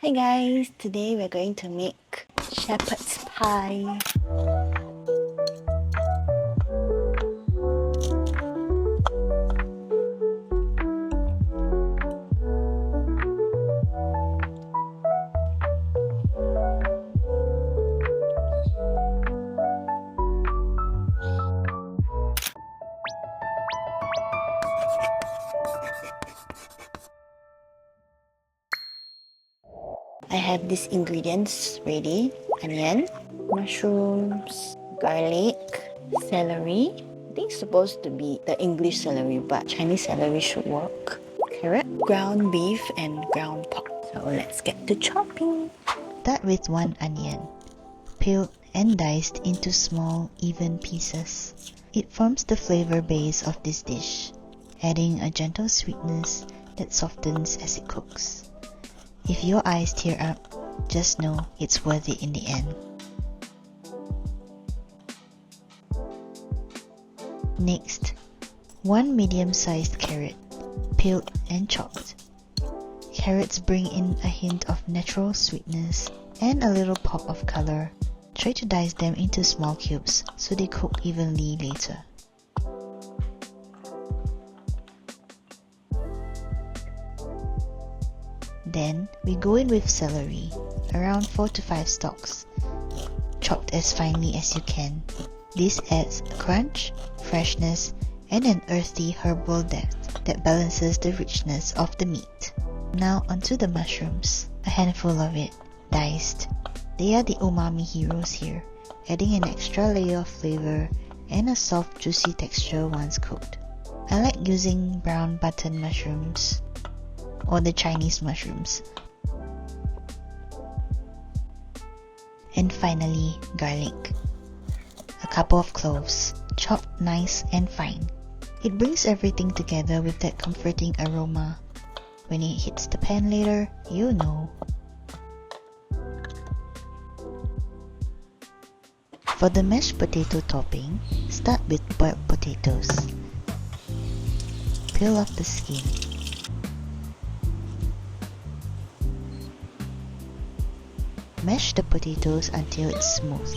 Hi guys, today we're going to make shepherd's pie. I have these ingredients ready: onion, mushrooms, garlic, celery. I think it's supposed to be the English celery, but Chinese celery should work. Carrot, ground beef, and ground pork. So let's get to chopping. Start with 1 onion, peeled and diced into small, even pieces. It forms the flavor base of this dish, adding a gentle sweetness that softens as it cooks. If your eyes tear up, just know it's worth it in the end. Next, 1 medium-sized carrot, peeled and chopped. Carrots bring in a hint of natural sweetness and a little pop of color. Try to dice them into small cubes so they cook evenly later. Then we go in with celery, around 4 to 5 stalks, chopped as finely as you can. This adds a crunch, freshness, and an earthy herbal depth that balances the richness of the meat. Now onto the mushrooms, a handful of it, diced. They are the umami heroes here, adding an extra layer of flavor and a soft juicy texture once cooked. I like using brown button mushrooms, or the Chinese mushrooms. And finally, garlic. A couple of cloves, chopped nice and fine. It brings everything together with that comforting aroma. When it hits the pan later, you know. For the mashed potato topping, start with boiled potatoes. Peel off the skin. Mash the potatoes until it's smooth.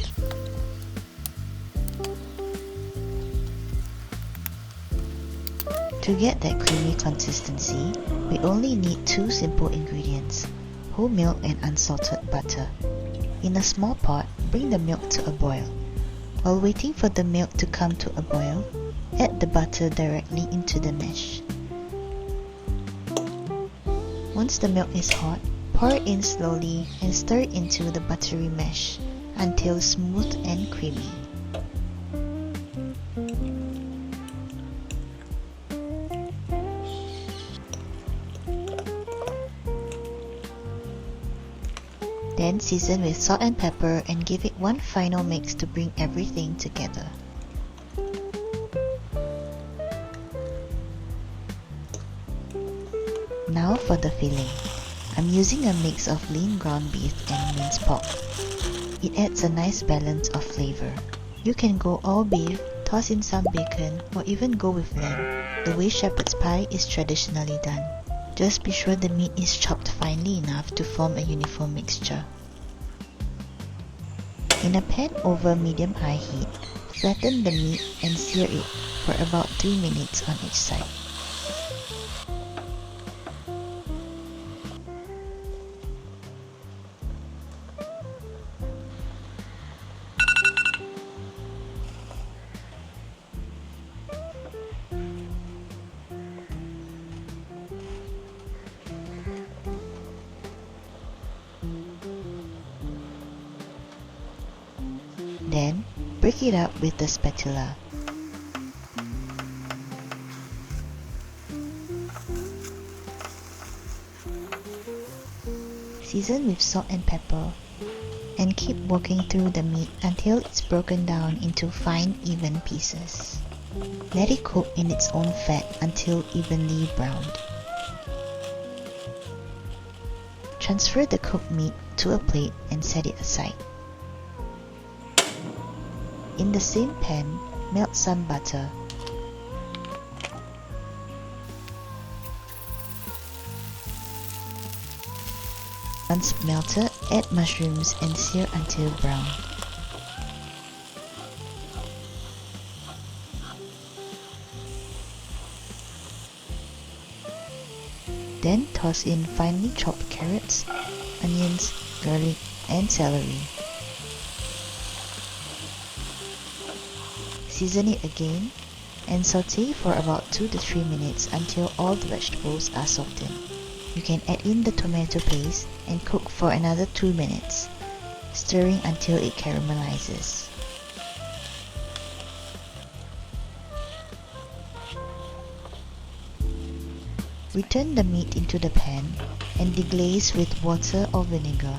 To get that creamy consistency, we only need 2 simple ingredients: whole milk and unsalted butter. In a small pot, bring the milk to a boil. While waiting for the milk to come to a boil, add the butter directly into the mash. Once the milk is hot, pour it in slowly and stir it into the buttery mash until smooth and creamy. Then season with salt and pepper and give it one final mix to bring everything together. Now for the filling. I'm using a mix of lean ground beef and minced pork. It adds a nice balance of flavor. You can go all beef, toss in some bacon, or even go with lamb, the way shepherd's pie is traditionally done. Just be sure the meat is chopped finely enough to form a uniform mixture. In a pan over medium-high heat, flatten the meat and sear it for about 3 minutes on each side. Then, break it up with the spatula. Season with salt and pepper, and keep working through the meat until it's broken down into fine, even pieces. Let it cook in its own fat until evenly browned. Transfer the cooked meat to a plate and set it aside. In the same pan, melt some butter. Once melted, add mushrooms and sear until brown. Then toss in finely chopped carrots, onions, garlic, and celery. Season it again and saute for about 2 to 3 minutes until all the vegetables are softened. You can add in the tomato paste and cook for another 2 minutes, stirring until it caramelizes. Return the meat into the pan and deglaze with water or vinegar.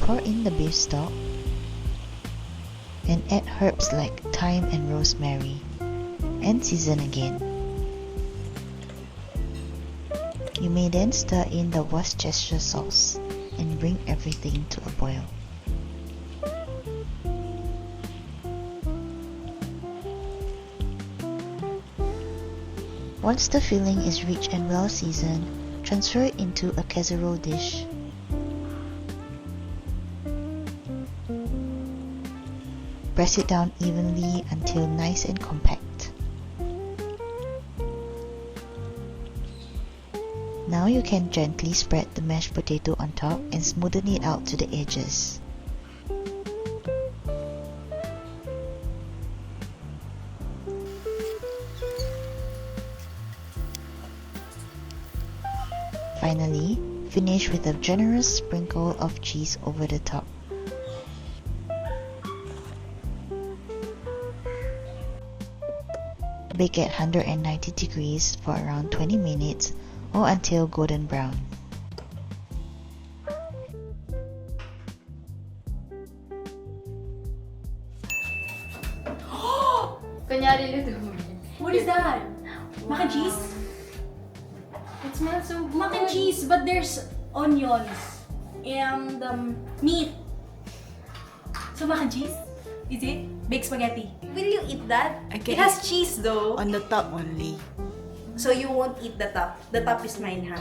Pour in the beef stock and add herbs like thyme and rosemary and season again. You may then stir in the Worcestershire sauce and bring everything to a boil. Once the filling is rich and well seasoned, transfer it into a casserole dish. Press it down evenly until nice and compact. Now you can gently spread the mashed potato on top and smoothen it out to the edges. Finally, finish with a generous sprinkle of cheese over the top. Bake at 190 degrees for around 20 minutes or until golden brown. What is that? Mac and cheese? It smells so good. Mac and cheese, but there's onions and meat. So mac and cheese? Is it? Baked spaghetti. Will you eat that? I can It has cheese though. On the top only. So you won't eat the top. The top is mine, huh?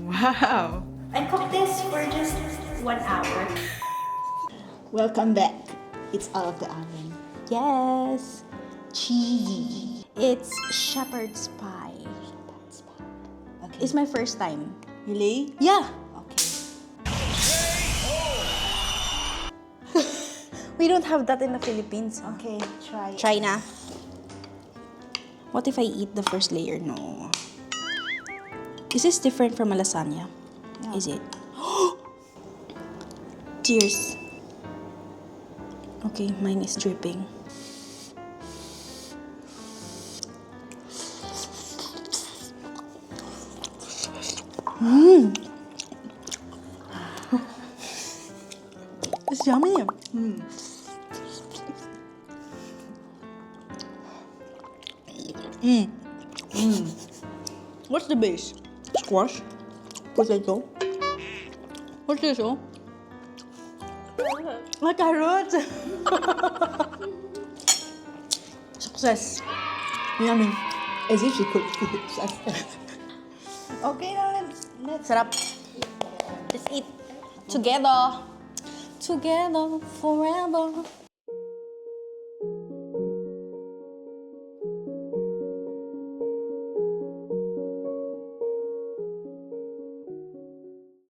Wow. I cooked this for just 1 hour. Welcome back. It's out of the oven. Yes. Cheesy. It's shepherd's pie. That's bad. Okay. It's my first time. Really? Yeah. Okay. We don't have that in the Philippines. Okay, try it. Try na. What if I eat the first layer? No. Is this different from a lasagna? No. Is it? Cheers. Okay, mine is dripping. It's yummy. What's the base? Squash? Potato? What's this, oh? A carrot! Success. Yummy. As if she cooked food. Okay, now let's sarap. Let's eat together. Together forever.